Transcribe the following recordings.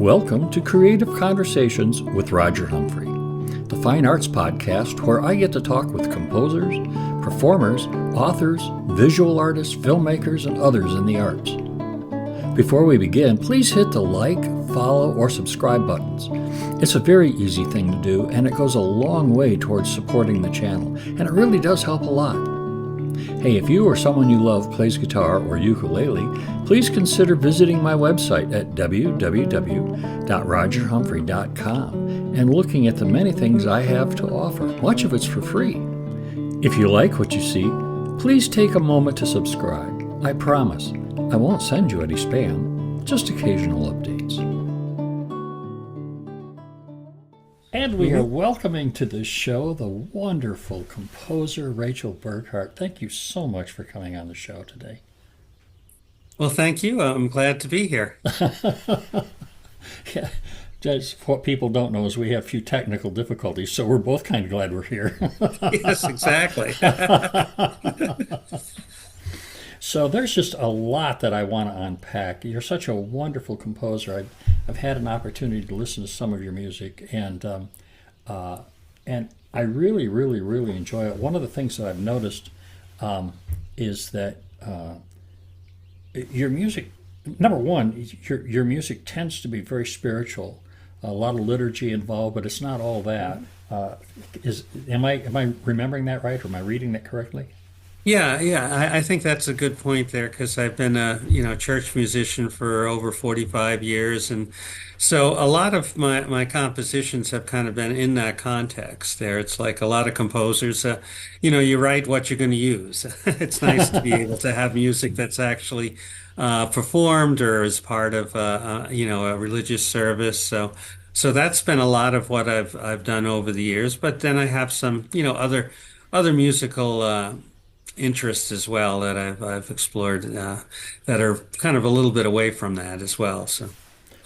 Welcome to Creative Conversations with Roger Humphrey, the fine arts podcast where I get to talk with composers, performers, authors, visual artists, filmmakers, and others in the arts. Before we begin, please hit the like, follow, or subscribe buttons. It's a very easy thing to do, and it goes a long way towards supporting the channel, and it really does help a lot. Hey, if you or someone you love plays guitar or ukulele, please consider visiting my website at www.rogerhumphrey.com and looking at the many things I have to offer. Much of it's for free. If you like what you see, please take a moment to subscribe. I promise, I won't send you any spam, just occasional updates. And we are welcoming to the show the wonderful composer Rachel Burckardt. Thank you so much for coming on the show today. Well, thank you. I'm glad to be here. Yeah, just what people don't know is we have a few technical difficulties, so we're both kind of glad we're here. Yes, exactly. So there's just a lot that I want to unpack. You're such a wonderful composer. I've had an opportunity to listen to some of your music, and I really, really, really enjoy it. One of the things that I've noticed is that your music, number one, your music tends to be very spiritual. A lot of liturgy involved, but it's not all that. Am I remembering that right, or am I reading that correctly? Yeah. I think that's a good point there because I've been a church musician for over 45 years, and so a lot of my compositions have kind of been in that context. There, it's like a lot of composers, you write what you're going to use. It's nice to be able to have music that's actually performed or as part of a religious service. So that's been a lot of what I've done over the years. But then I have some other musical interests as well that I've explored that are kind of a little bit away from that as well. So,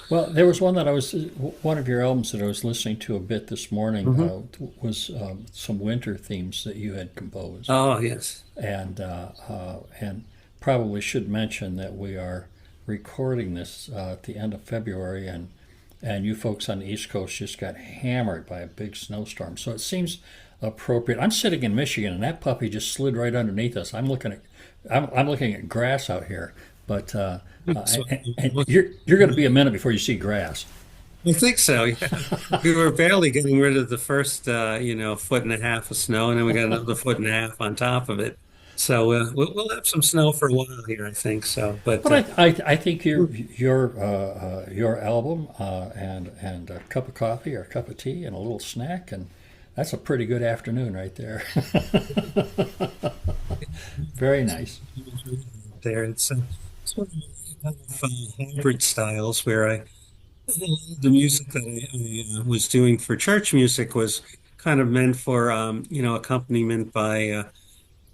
Well, there was one of your albums that I was listening to a bit this morning was some winter themes that you had composed. oh yes, And probably should mention that we are recording this at the end of February, and you folks on the East Coast just got hammered by a big snowstorm. So it seems appropriate. I'm sitting in Michigan, and that puppy just slid right underneath us. I'm looking at grass out here, but so, and you're going to be a minute before you see grass. I think so. Yeah, we were barely getting rid of the first foot and a half of snow, and then we got another foot and a half on top of it. So we'll have some snow for a while here, I think so. But But I think your album and a cup of coffee or a cup of tea and a little snack, and that's a pretty good afternoon right there. Very nice. there, it's sort of kind of hybrid styles where the music that I was doing for church music was kind of meant for accompaniment by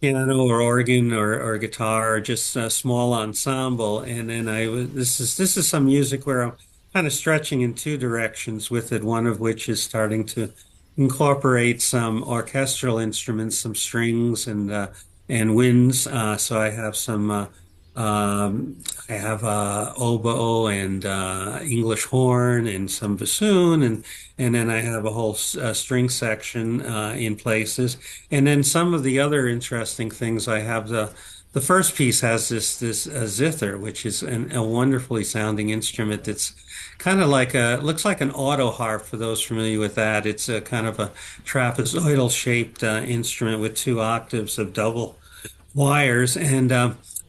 piano or organ or guitar or just a small ensemble. And then this is some music where I'm kind of stretching in two directions with it, one of which is starting to incorporate some orchestral instruments, some strings and winds. So I have oboe and English horn and some bassoon, and then I have a whole string section in places. And then some of the other interesting things I have the first piece has this zither, which is a wonderfully sounding instrument. That's kind of looks like an auto harp for those familiar with that. It's a kind of a trapezoidal shaped instrument with two octaves of double wires, and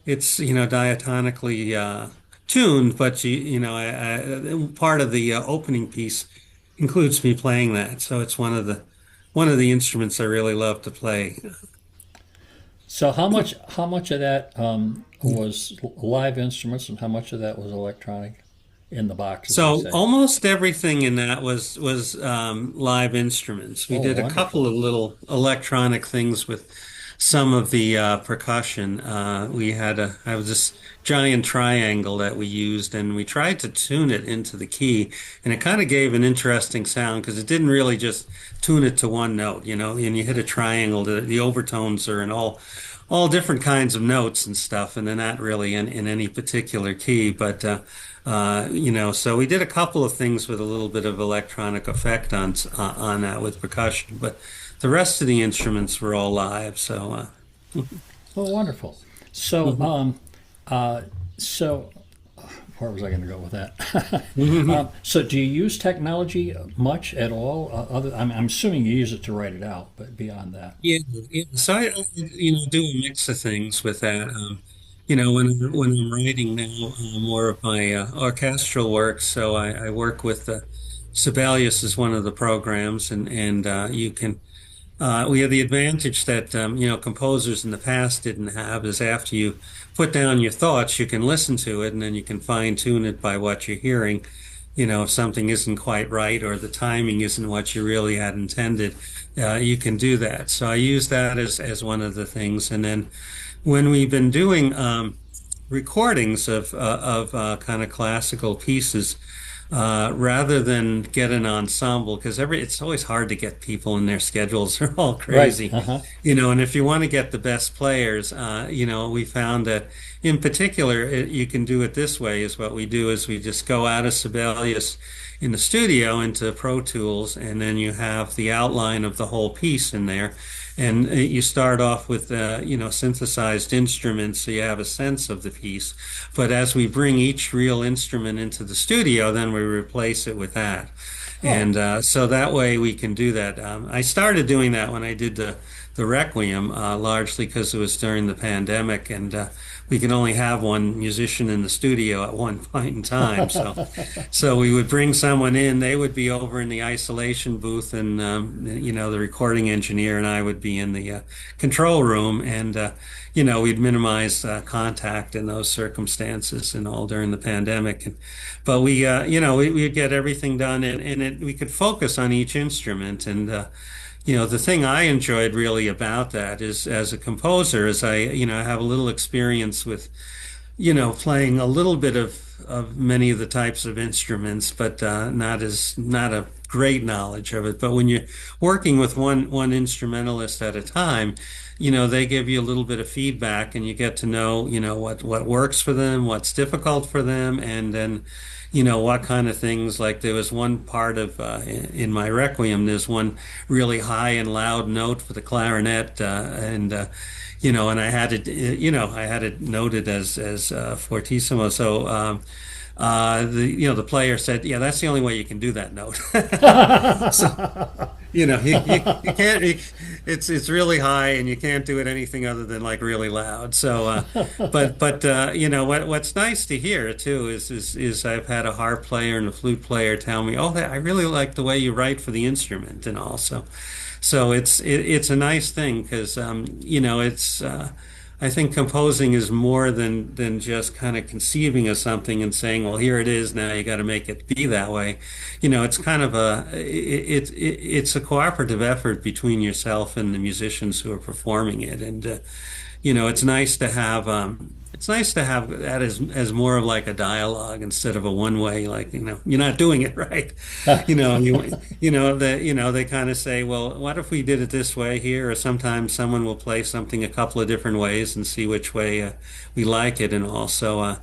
it's diatonically tuned. But part of the opening piece includes me playing that, so it's one of the instruments I really love to play. So how much of that was live instruments, and how much of that was electronic in the box, as they So say? almost everything in that was live instruments. We Oh, did a couple wonderful. of little electronic things with some of the percussion. I have this giant triangle that we used, and we tried to tune it into the key, and it kind of gave an interesting sound because it didn't really just tune it to one note, and you hit a triangle, the overtones are in all different kinds of notes and stuff, and they're not really in any particular key. But so we did a couple of things with a little bit of electronic effect on that with percussion, but the rest of the instruments were all live. So. Oh, wonderful. So, Mhm. uh, so where was I going to go with that? Mhm. So, do you use technology much at all? I'm assuming you use it to write it out, but beyond that, Yeah, yeah. So I do a mix of things with that. When I'm writing now, more of my orchestral work. So I work with Sibelius is one of the programs, and you can. We have the advantage that composers in the past didn't have is after you put down your thoughts, you can listen to it, and then you can fine tune it by what you're hearing. If something isn't quite right or the timing isn't what you really had intended, you can do that. So I use that as one of the things. And then when we've been doing recordings of kind of classical pieces, rather than get an ensemble, because it's always hard to get people and their schedules are all right? crazy, Uh-huh. and if you want to get the best players, we found that in particular, you can do it this way is what we do is we just go out of Sibelius in the studio into Pro Tools, and then you have the outline of the whole piece in there. And you start off with, synthesized instruments, so you have a sense of the piece. But as we bring each real instrument into the studio, then we replace it with that. Oh, And so that way we can do that. I started doing that when I did the Requiem, largely because it was during the pandemic, and we can only have one musician in the studio at one point in time. So we would bring someone in. They would be over in the isolation booth, and the recording engineer and I would be in the control room, and we'd minimize contact in those circumstances and all during the pandemic. But we'd get everything done, and we could focus on each instrument. And the thing I enjoyed really about that is, as a composer, is I have a little experience with playing a little bit of many of the types of instruments, but not a great knowledge of it. But when you're working with one instrumentalist at a time, they give you a little bit of feedback, and you get to know, what works for them, what's difficult for them, and then what kind of things. Like there was one part of in my Requiem, there's one really high and loud note for the clarinet, and I had it noted as fortissimo. So the player said, "Yeah, that's the only way you can do that note." So you can't. It's really high, and you can't do it anything other than like really loud. So, but what's nice to hear too is I've had a harp player and a flute player tell me, "Oh, I really like the way you write for the instrument," and also. So it's a nice thing because it's I think composing is more than just kind of conceiving of something and saying, well, here it is, now you got to make it be that way. It's kind of it's a cooperative effort between yourself and the musicians who are performing it, and it's nice to have that as more of like a dialogue instead of a one way, like, you're not doing it right. They kind of say, well, what if we did it this way here? Or sometimes someone will play something a couple of different ways and see which way we like it. And also,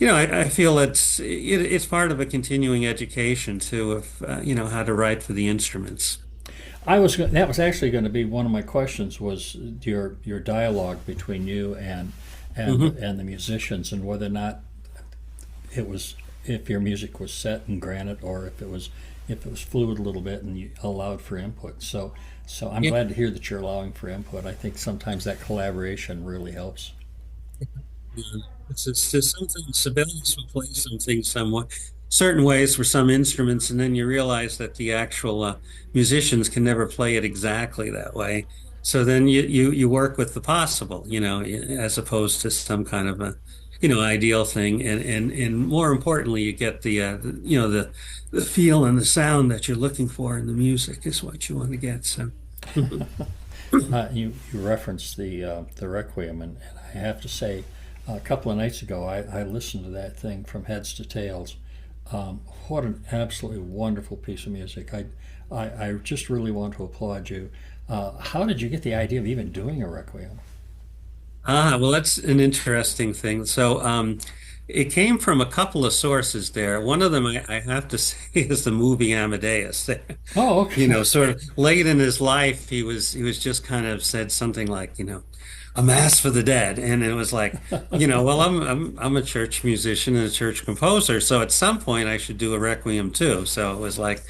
I feel it's part of a continuing education too of how to write for the instruments. that was actually going to be one of my questions was your dialogue between you Hmm. and the musicians, and whether or not it was if your music was set in granite or if it was fluid a little bit and you allowed for input. So I'm Yeah. glad to hear that you're allowing for input. I think sometimes that collaboration really helps. Yeah. It's something Sibelius will play something somewhat certain ways for some instruments, and then you realize that the actual musicians can never play it exactly that way. So then you work with the possible, as opposed to some kind of a ideal thing, and more importantly, you get the feel and the sound that you're looking for in the music is what you want to get. So. You referenced the Requiem, and I have to say, a couple of nights ago, I listened to that thing from heads to tails. What an absolutely wonderful piece of music! I just really want to applaud you. How did you get the idea of even doing a Requiem? Well, that's an interesting thing. It came from a couple of sources there. One of them I have to say is the movie Amadeus. Oh, You okay. know, sort of late in his life, he was just kind of said something like, a mass for the dead, and it was like, well, I'm a church musician and a church composer, so at some point I should do a requiem too. So it was like,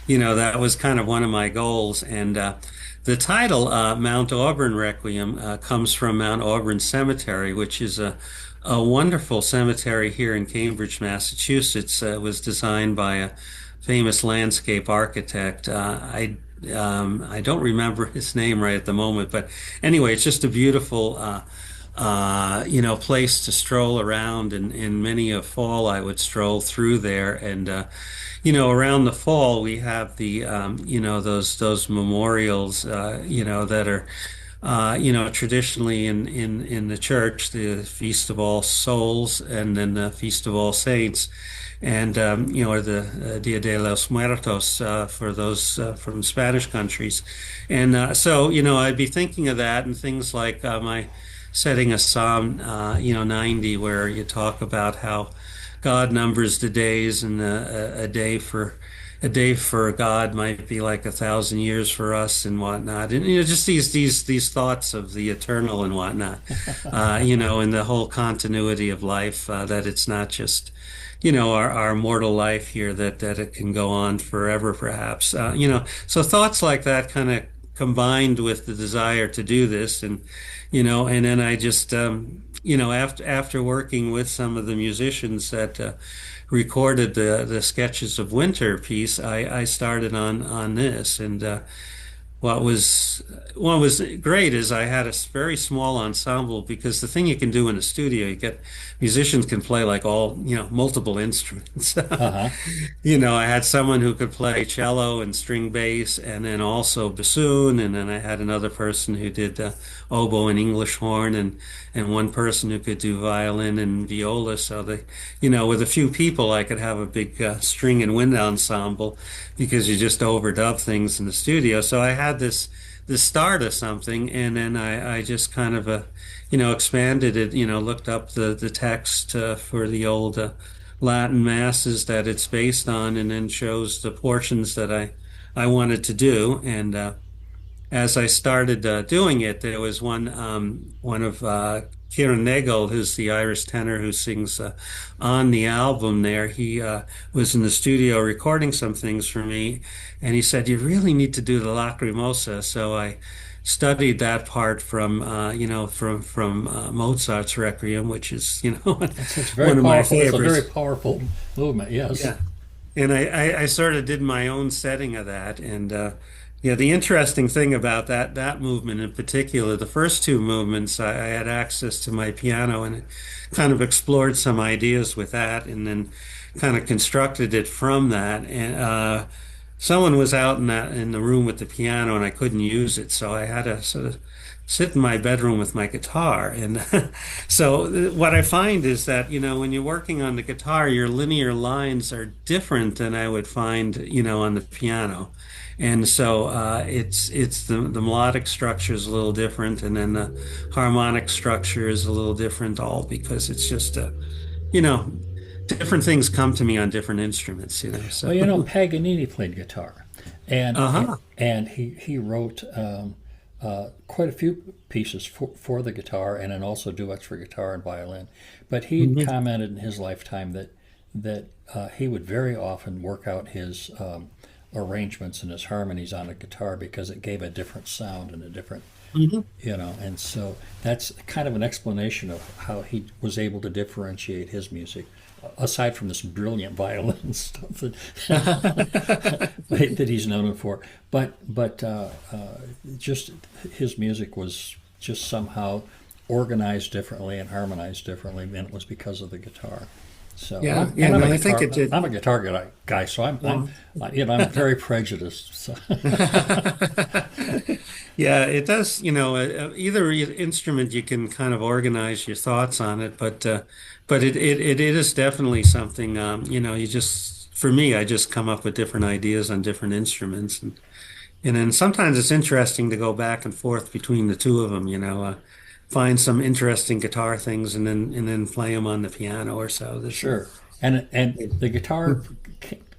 that was kind of one of my goals, and the title Mount Auburn Requiem comes from Mount Auburn Cemetery, which is a wonderful cemetery here in Cambridge, Massachusetts. It was designed by a famous landscape architect. I don't remember his name right at the moment, but anyway, it's just a beautiful place to stroll around. And in many a fall, I would stroll through there. And around the fall, we have those memorials, that are traditionally in the church, the Feast of All Souls and then the Feast of All Saints, and or the Dia de los Muertos for those from Spanish countries, and I'd be thinking of that and things like my setting a Psalm 90 where you talk about how God numbers the days and a day for God might be like 1,000 years for us and whatnot. And just these thoughts of the eternal and whatnot. And the whole continuity of life, that it's not just, our mortal life here, that it can go on forever, perhaps. So thoughts like that kind of combined with the desire to do this, and then I just after working with some of the musicians that recorded the Sketches of Winter piece, I started on this. And what was great is I had a very small ensemble, because the thing you can do in a studio, you get musicians can play like all, multiple instruments. Uh-huh. I had someone who could play cello and string bass and then also bassoon, and then I had another person who did oboe and English horn, and one person who could do violin and viola. So with a few people, I could have a big string and wind ensemble, because you just overdub things in the studio. So I had this start of something, and then I just kind of expanded it. Looked up the text for the old Latin masses that it's based on, and then chose the portions that I wanted to do. And as I started doing it, there was one of Kieran Nagle, who's the Irish tenor who sings on the album there. He was in the studio recording some things for me, and he said, "You really need to do the Lacrimosa." So I studied that part from Mozart's Requiem, which is It's very one of my powerful. It's a very favorites. powerful movement. Yes. Yeah. And I sort of did my own setting of that. And yeah, the interesting thing about that movement in particular, the first two movements, I had access to my piano and kind of explored some ideas with that, and then kind of constructed it from that. And someone was out in the room with the piano, and I couldn't use it, so I had to sort of sit in my bedroom with my guitar. And so what I find is that, when you're working on the guitar, your linear lines are different than I would find, on the piano. And so it's the melodic structure is a little different, and then the harmonic structure is a little different, all because it's just you know, different things come to me on different instruments, Well, so Paganini played guitar, and uh-huh. and he wrote quite a few pieces for the guitar, and then also duets for guitar and violin. But he Mhm. commented in his lifetime that he would very often work out his arrangements and his harmonies on a guitar because it gave a different sound and a different Mhm. and so that's kind of an explanation of how he was able to differentiate his music, aside from this brilliant violin stuff that he's known for. But just his music was just somehow organized differently and harmonized differently, and it was because of the guitar. So, Yeah, yeah, and no, I think it did. I'm a guitar guy, so Well, I'm very prejudiced. So. yeah, it does, either instrument you can kind of organize your thoughts on it, but it is definitely something, for me, I just come up with different ideas on different instruments. And then sometimes it's interesting to go back and forth between the two of them. find some interesting guitar things and then play them on the piano or so. This Sure. And the guitar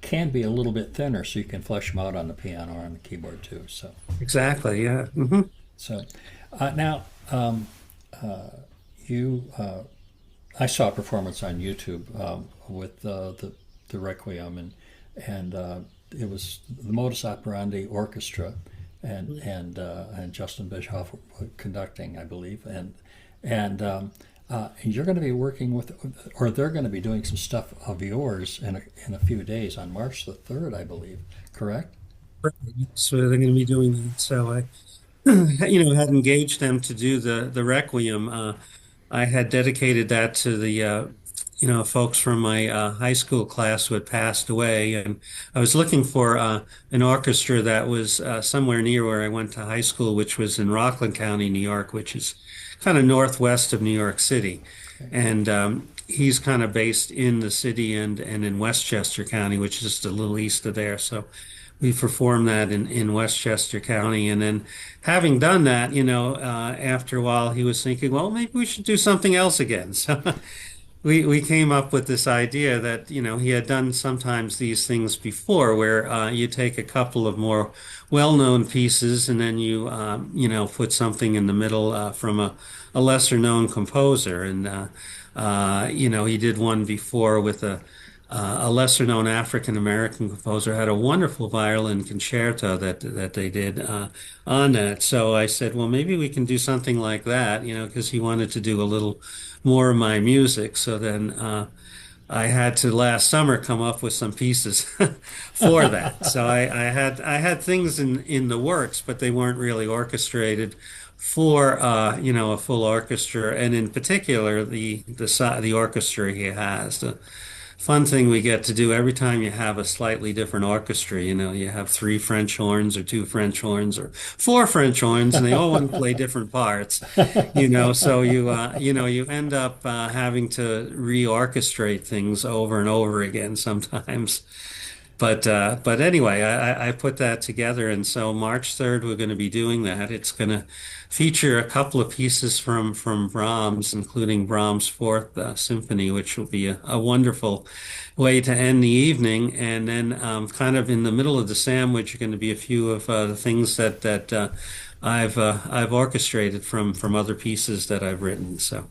can be a little bit thinner, so you can flesh them out on the piano or on the keyboard too. So exactly, yeah. so now you I saw a performance on YouTube with the Requiem and it was the Modus Operandi Orchestra and Justin Bischoff conducting, I believe, and you're going to be working with, or they're going to be doing some stuff of yours in a few days on March the 3rd, I believe, correct? So they're going to be doing that. So I, had engaged them to do the Requiem. I had dedicated that to the folks from my high school class who had passed away, and I was looking for an orchestra that was somewhere near where I went to high school, which was in Rockland County, New York, which is kind of northwest of New York City, Okay. and he's kind of based in the city and in Westchester County, which is just a little east of there. So we performed that in Westchester County. And then having done that, after a while, he was thinking, well, maybe we should do something else again. So we came up with this idea that, he had done sometimes these things before where you take a couple of more well-known pieces and then put something in the middle from a lesser-known composer. And, he did one before with a lesser-known African-American composer had a wonderful violin concerto that they did on that. So I said, well, maybe we can do something like that, because he wanted to do a little more of my music. So then I had to last summer come up with some pieces for that. So I had things in the works, but they weren't really orchestrated for a full orchestra, and in particular the orchestra he has. The fun thing we get to do every time you have a slightly different orchestra, you have three French horns or two French horns or four French horns, and they all want to play different parts, so you end up having to reorchestrate things over and over again sometimes. But anyway, I put that together, and so March 3rd we're going to be doing that. It's going to feature a couple of pieces from Brahms, including Brahms' Fourth Symphony, which will be a wonderful way to end the evening. And then kind of in the middle of the sandwich are going to be a few of the things that I've orchestrated from other pieces that I've written. So.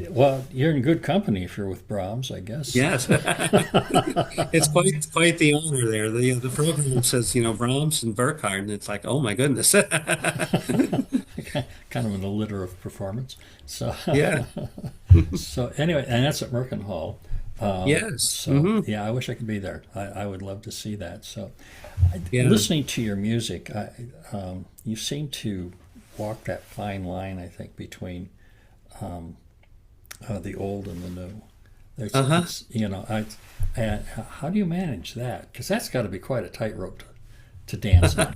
Well, you're in good company if you're with Brahms, I guess. Yes, it's quite the honor there. The program says, Brahms and Burckardt, and it's like, oh my goodness. Kind of in a litter of performance. So, Yeah. so anyway, and that's at Merkin Hall. Yes. So yeah, I wish I could be there. I would love to see that. So, Yeah. listening to your music, you seem to walk that fine line, I think, between the old and the new. There's, Uh-huh. and how do you manage that? Because that's got to be quite a tightrope to dance on.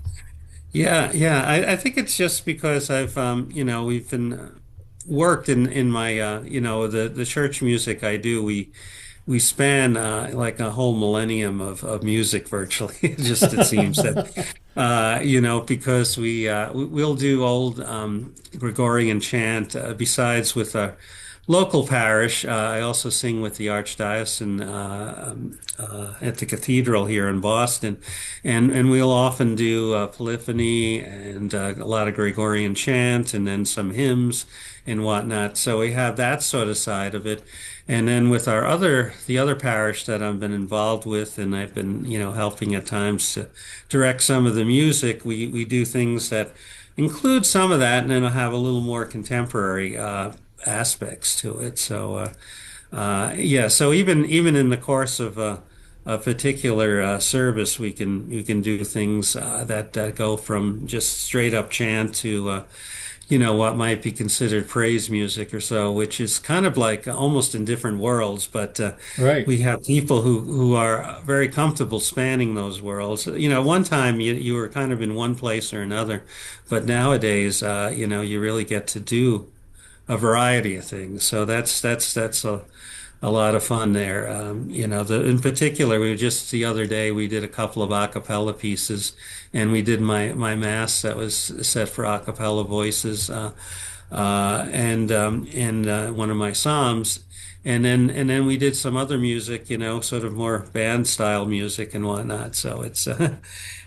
Yeah, yeah. I think it's just because we've been worked in my, the church music I do. We span like a whole millennium of music virtually. It seems that, because we'll do old Gregorian chant besides with our local parish. I also sing with the Archdiocesan at the cathedral here in Boston, and we'll often do polyphony and a lot of Gregorian chant, and then some hymns and whatnot. So we have that sort of side of it, and then with the other parish that I've been involved with, and I've been helping at times to direct some of the music. We do things that include some of that, and then I'll have a little more contemporary aspects to it. So yeah, so even in the course of a particular service, we can do things that go from just straight up chant to what might be considered praise music or so, which is kind of like almost in different worlds. But Right. we have people who are very comfortable spanning those worlds. One time you were kind of in one place or another, but nowadays you really get to do a variety of things. So that's a lot of fun there. In particular, we just the other day we did a couple of a cappella pieces, and we did my mass that was set for a cappella voices and one of my psalms. And then we did some other music, sort of more band style music and whatnot. So it's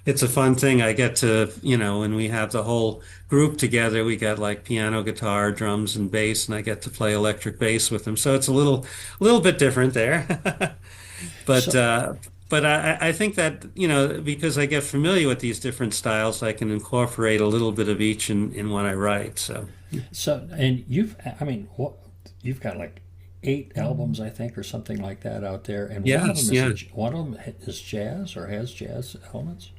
it's a fun thing. I get to, when we have the whole group together, we got like piano, guitar, drums, and bass, and I get to play electric bass with them. So it's a little bit different there. But So, uh, but I think that, because I get familiar with these different styles, I can incorporate a little bit of each in what I write. So and I mean, you've got like 8 albums, I think, or something like that out there, and yes, yeah. one of them is jazz or has jazz elements.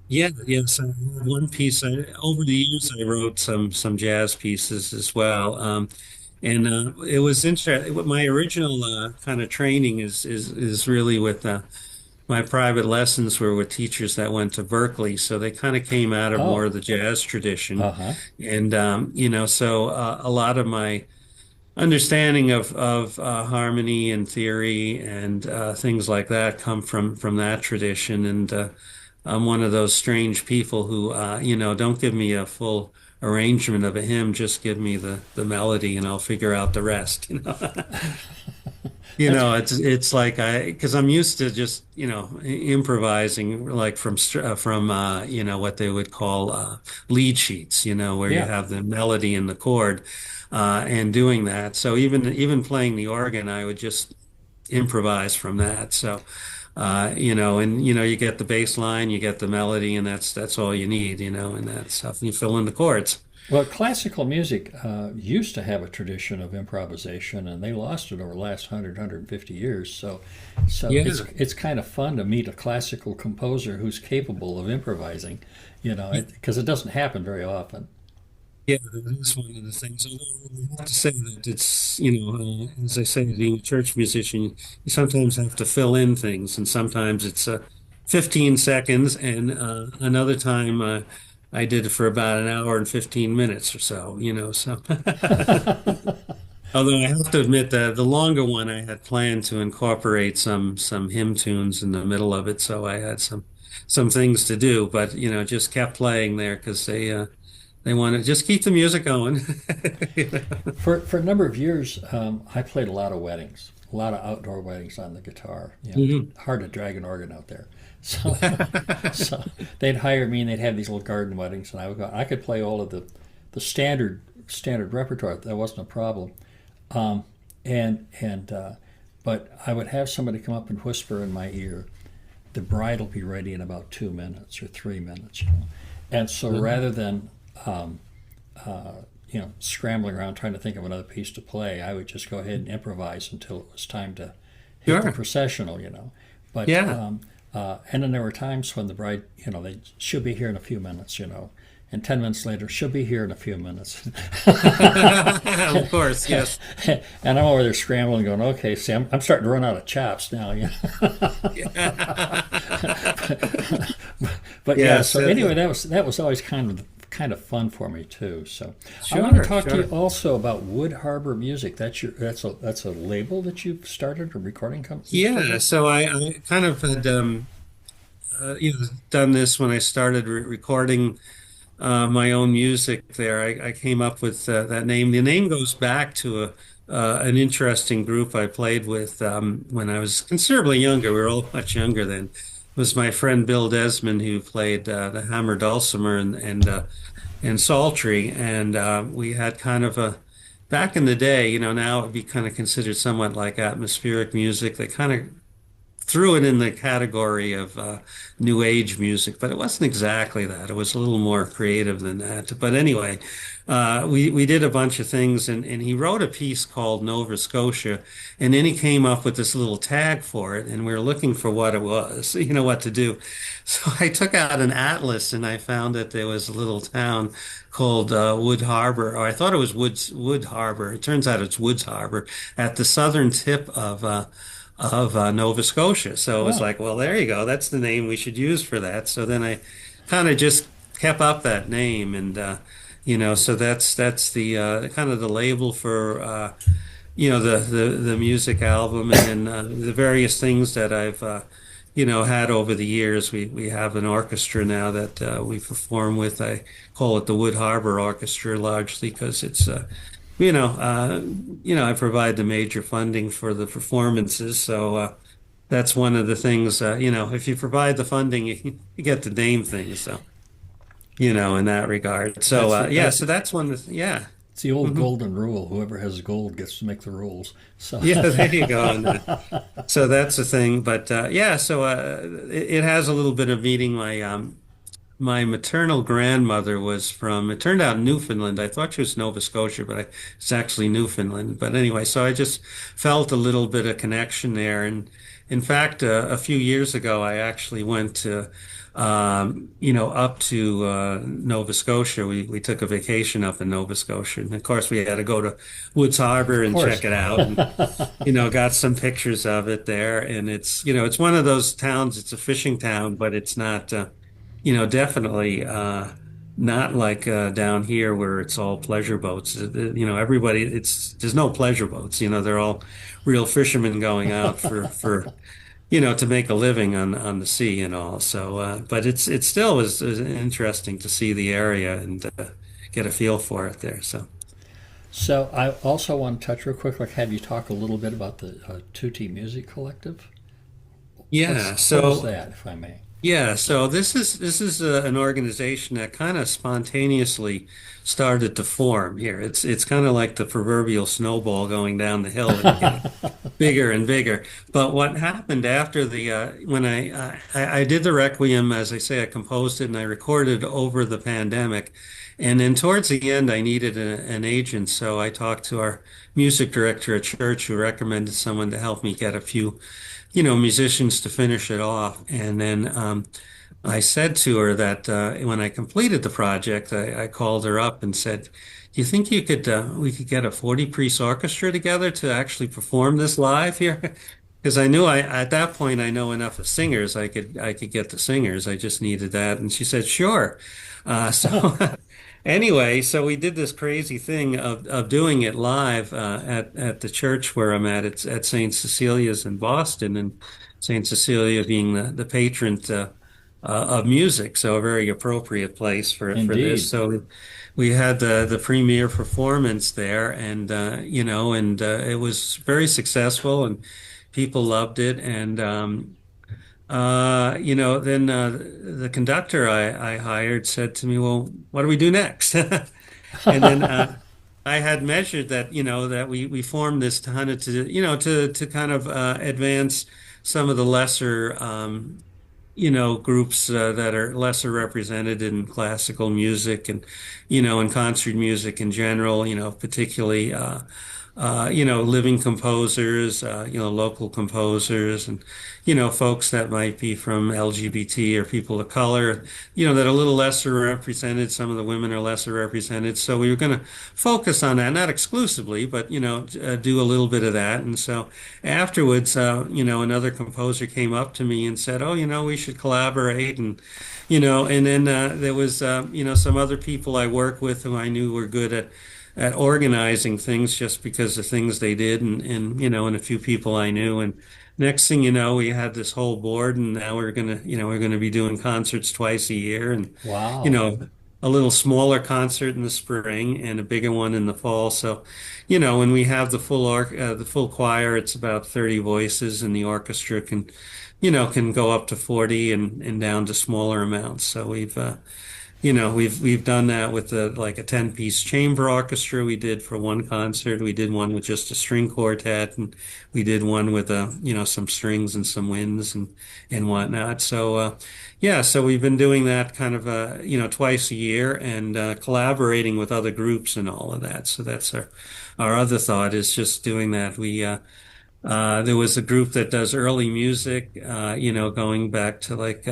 Yeah, yes. I had one piece. Over the years, I wrote some jazz pieces as well, and it was interesting. My original kind of training is really with my private lessons were with teachers that went to Berkeley, so they kind of came out of more Oh, of the jazz tradition, uh-huh. and so a lot of my understanding of harmony and theory and things like that come from that tradition. And I'm one of those strange people who, don't give me a full arrangement of a hymn, just give me the melody and I'll figure out the rest, That's it's like because I'm used to just, improvising like from what they would call lead sheets, where you yeah. have the melody and the chord, and doing that. So even playing the organ, I would just improvise from that. So, and you get the bass line, you get the melody, and that's all you need, and that stuff. And you fill in the chords. Well, classical music used to have a tradition of improvisation, and they lost it over the last 150 years. So Yeah. it's kind of fun to meet a classical composer who's capable of improvising, because it doesn't happen very often. Yeah, that is one of the things. Although I have to say that it's, as I say, being a church musician, you sometimes have to fill in things, and sometimes it's 15 seconds, and another time I did it for about an hour and 15 minutes or so, so. Although I have to admit that the longer one I had planned to incorporate some hymn tunes in the middle of it, so I had some things to do, but just kept playing there because they want to just keep the music going. You know? For a number of years, I played a lot of weddings, a lot of outdoor weddings on the guitar. Mhm. Hard to drag an organ out there. So, so they'd hire me and they'd have these little garden weddings, and I would go. I could play all of the standard repertoire. That wasn't a problem. Um, and but I would have somebody come up and whisper in my ear, "The bride will be ready in about 2 minutes or 3 minutes." And so rather than um, uh, scrambling around trying to think of another piece to play, I would just go ahead and improvise until it was time to hit the Sure. processional. But Yeah. and then there were times when the bride, she'll be here in a few minutes, and 10 minutes later she'll be here in a few minutes, Of course, yes. and I'm over there scrambling, going, okay, see, I'm starting to run out of chops now, But yeah, Yes. so anyway, that was always kind of fun for me too. So I want to Sure, talk to you sure. also about Wood Harbor Music. That's a label that you've started, a recording company you've Yeah. started. So I kind of had done this when I started recording my own music there. I came up with that name. The name goes back to an interesting group I played with when I was considerably younger. We were all much younger then. It was my friend Bill Desmond who played the hammer dulcimer and psaltery, and we had kind of a back in the day. Now it would be kind of considered somewhat like atmospheric music. They kind of threw it in the category of new age music, but it wasn't exactly that. It was a little more creative than that. But anyway, we did a bunch of things, and he wrote a piece called Nova Scotia, and then he came up with this little tag for it, and we were looking for what it was, what to do. So I took out an atlas, and I found that there was a little town called Wood Harbor, or I thought it was Wood Harbor. It turns out it's Woods Harbor at the southern tip of Nova Scotia. So it was Oh, like, well, there you go. That's the name we should use for that. So then I kind of just kept up that name, and so that's the kind of the label for the music album, and then the various things that I've had over the years. We have an orchestra now that we perform with. I call it the Wood Harbor Orchestra largely because it's I provide the major funding for the performances, so that's one of the things. If you provide the funding, you get to name things. So in that regard. So That's the, yeah, that, so that's one. Yeah. it's the old Mhm. golden rule. Whoever has gold gets to make the rules. So, Yeah, there you go. And, so that's the thing. But yeah, so it has a little bit of meaning. My maternal grandmother was from, it turned out Newfoundland. I thought she was Nova Scotia, but it's actually Newfoundland. But anyway, so I just felt a little bit of connection there. And in fact, a few years ago, I actually went to, up to Nova Scotia. We took a vacation up in Nova Scotia. And of course, we had to go to Woods Harbor of and course. check it out. And, got some pictures of it there. And it's one of those towns, it's a fishing town, but it's not, definitely not like down here where it's all pleasure boats. Everybody, there's no pleasure boats. They're all real fishermen going out to make a living on the sea and all. So, but it still is interesting to see the area and get a feel for it there. So, So I also want to touch real quick, like have you talk a little bit about the Tutti Music Collective. yeah. What is So that, if I may? Yeah, so this is an organization that kind of spontaneously started to form here. It's kind of like the proverbial snowball going down the hill and getting bigger and bigger. But what happened after the when I did the Requiem, as I say, I composed it and I recorded over the pandemic, and then towards the end, I needed an agent, so I talked to our music director at church who recommended someone to help me get a few musicians to finish it off. And then I said to her that when I completed the project, I called her up and said, "Do you think we could get a 40-piece orchestra together to actually perform this live here?" Because I knew at that point I know enough of singers. I could get the singers. I just needed that. And she said, "Sure." So anyway, so we did this crazy thing of doing it live at the church where I'm at. It's at St. Cecilia's in Boston, and St. Cecilia being the patron of music, so a very appropriate place for this. Indeed. So we had the premiere performance there, and it was very successful, and people loved it, and then the conductor I hired said to me, "Well, what do we do next?" And then I had measured that, that we formed this to kind of advance some of the lesser, groups that are lesser represented in classical music and, in concert music in general, particularly, living composers, local composers and, folks that might be from LGBT or people of color, that are a little lesser represented. Some of the women are lesser represented. So we were going to focus on that, not exclusively, but, do a little bit of that. And so afterwards, another composer came up to me and said, "Oh, we should collaborate." And then there was, some other people I work with who I knew were good at organizing things just because of things they did and a few people I knew. And next thing you know, we had this whole board and now we're gonna be doing concerts twice a year and, you Wow. know, a little smaller concert in the spring and a bigger one in the fall. So, when we have the full choir, it's about 30 voices and the orchestra can go up to 40 and down to smaller amounts. So we've done that with like a 10-piece chamber orchestra we did for one concert. We did one with just a string quartet, and we did one with some strings and some winds and whatnot. So yeah, so we've been doing that kind of twice a year and collaborating with other groups and all of that. So that's our other thought is just doing that. There was a group that does early music, going back to like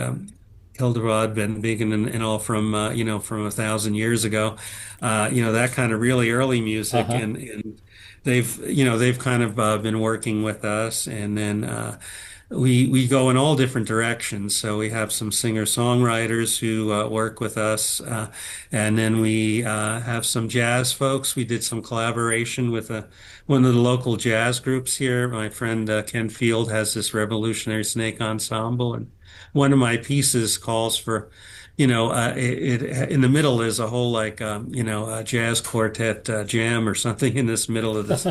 Hildebrand, Ben Bigan, and all from 1,000 years ago. That kind of really early music, and they've kind of been working with us, and then we go in all different directions. So we have some singer-songwriters who work with us, and then we have some jazz folks. We did some collaboration with one of the local jazz groups here. My friend Ken Field has this Revolutionary Snake Ensemble, and one of my pieces calls for, in the middle is a whole like a jazz quartet jam or something in this middle of this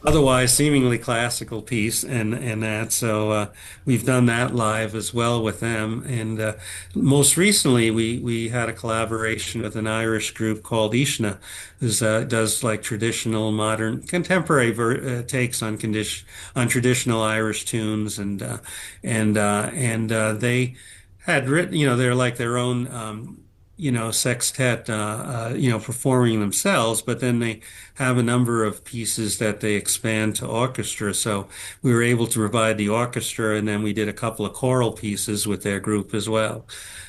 otherwise seemingly classical piece, and that so we've done that live as well with them. And most recently we had a collaboration with an Irish group called Ishna, who does like traditional, modern, contemporary takes on traditional Irish tunes, and they had written, they're like their own, sextet, performing themselves, but then they have a number of pieces that they expand to orchestra. So we were able to provide the orchestra, and then we did a couple of choral pieces with their group as well.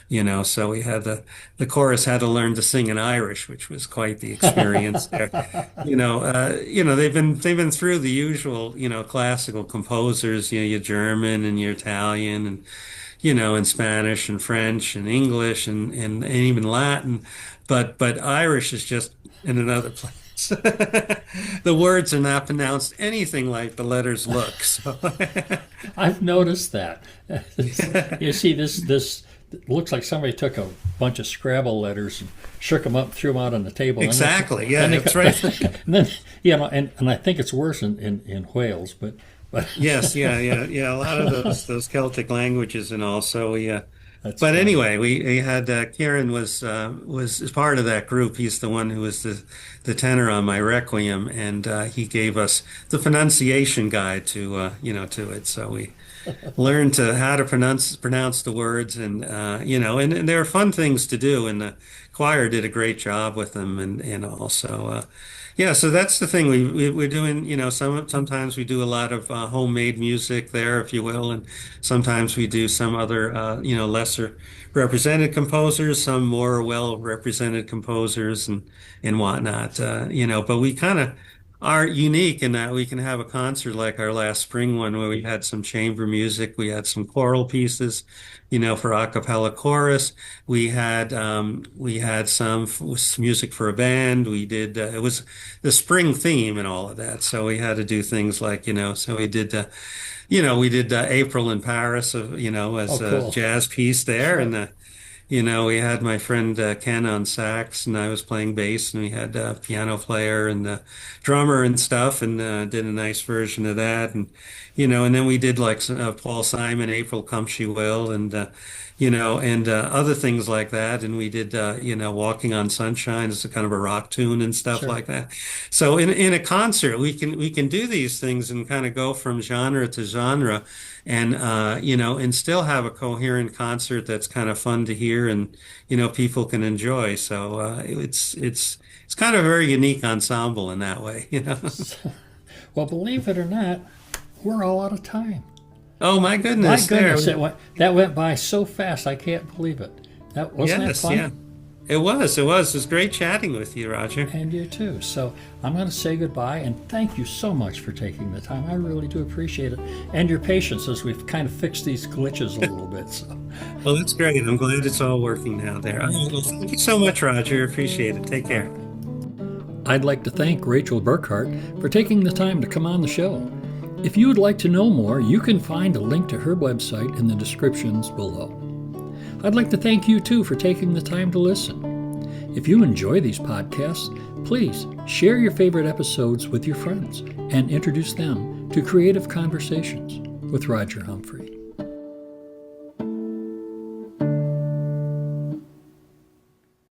So we had the chorus had to learn to sing in Irish, which was quite the experience there. They've been through the usual, classical composers, your German and your Italian and and Spanish and French and English and even Latin, but Irish is just in another place. The words are not pronounced anything like the letters look. So I've noticed that. You see, this looks like somebody took a bunch of Scrabble letters and shook them up, threw them out on the table. Exactly. Yeah, that's right. And then, and I think it's worse in Wales, but yes, yeah. A lot of those Celtic languages and all. So but funny. anyway, we had Kieran was part of that group. He's the one who was the tenor on my Requiem, and he gave us the pronunciation guide to it. So we learned how to pronounce the words, and and there are fun things to do, and the choir did a great job with them, and also. Yeah, so that's the thing we're doing. Sometimes we do a lot of homemade music there, if you will, and sometimes we do some other, lesser represented composers, some more well represented composers, and whatnot. But we kind of are unique in that we can have a concert like our last spring one where we had some chamber music, we had some choral pieces, for a cappella chorus. We had some music for a band. We did it was the spring theme and all of that, so we had to do things like so we did April in Paris, as Oh, a cool. jazz piece there, Sure. and we had my friend Ken on sax, and I was playing bass, and we had a piano player and drummer and stuff, and did a nice version of that, and then we did like Paul Simon, April Come She Will, and other things like that, and we did Walking on Sunshine as a kind of a rock tune and stuff Sure. like that. So in a concert, we can do these things and kind of go from genre to genre, and still have a coherent concert that's kind of fun to hear and people can enjoy. So it's kind of a very unique ensemble in that way. Well, believe it or not, we're all out of time. Oh my My goodness, there. goodness, that went by so fast. I can't believe it. Wasn't that Yes, fun? yeah. It was. It was. It was great chatting with you, Roger. And you too. So I'm going to say goodbye and thank you so much for taking the time. I really do appreciate it. And your patience as we've kind of fixed these glitches a little bit. So Well, that's great. I'm glad it's all working now there. Well, thank you so much, Roger. Appreciate it. Take care. I'd like to thank Rachel Burckardt for taking the time to come on the show. If you would like to know more, you can find a link to her website in the descriptions below. I'd like to thank you too for taking the time to listen. If you enjoy these podcasts, please share your favorite episodes with your friends and introduce them to Creative Conversations with Roger Humphrey.